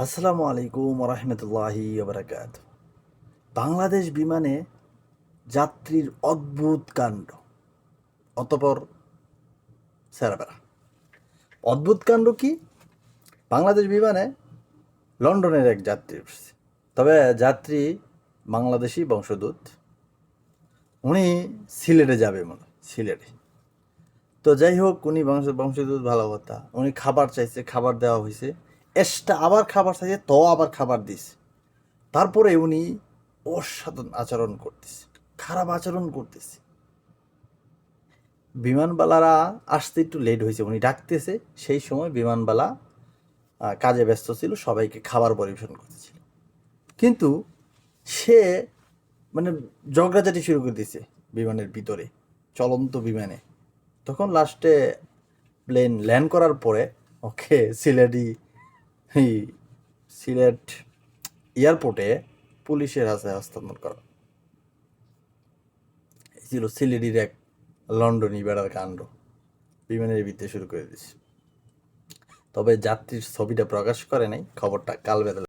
আসসালামু আলাইকুম রহমতুল্লাহি বারাকাত। বাংলাদেশ বিমানে যাত্রীর অদ্ভুত কাণ্ড। অতপর স্যারাবেরা অদ্ভুত কাণ্ড কি? বাংলাদেশ বিমানে লন্ডনের এক যাত্রী উঠছে। তবে যাত্রী বাংলাদেশি বংশোদ্ভূত। উনি সিলেটে যাবে সিলেটে। তো যাই হোক, উনি বংশোদ্ভূত, ভালো কথা। উনি খাবার চাইছে, খাবার দেওয়া হয়েছে। আবার খাবার চাইছে, তো আবার খাবার দিছে। তারপরে উনি অসাধারণ আচরণ করতেছে, খারাপ আচরণ করতেছে। বিমানবালারা আসতে একটু লেট হয়েছে, উনি ডাকতেছে। সেই সময় বিমানবালা কাজে ব্যস্ত ছিল, সবাইকে খাবার পরিবেশন করতেছিল। কিন্তু সে মানে ঝগড়াঝাটি শুরু করে দিয়েছে বিমানের ভিতরে, চলন্ত বিমানে। তখন লাস্টে প্লেন ল্যান্ড করার পরে ওকে এই সিলেট এয়ারপোর্টে পুলিশের হাতে হস্তান্তর করা। এই ছিল সিলেটের এক লন্ডনী বেড়ার কাণ্ড। বিমানের ভিতরে শুরু করে দিয়েছে। তবে যাত্রীর ছবিটা প্রকাশ করে নাই, খবরটা কাল বেলা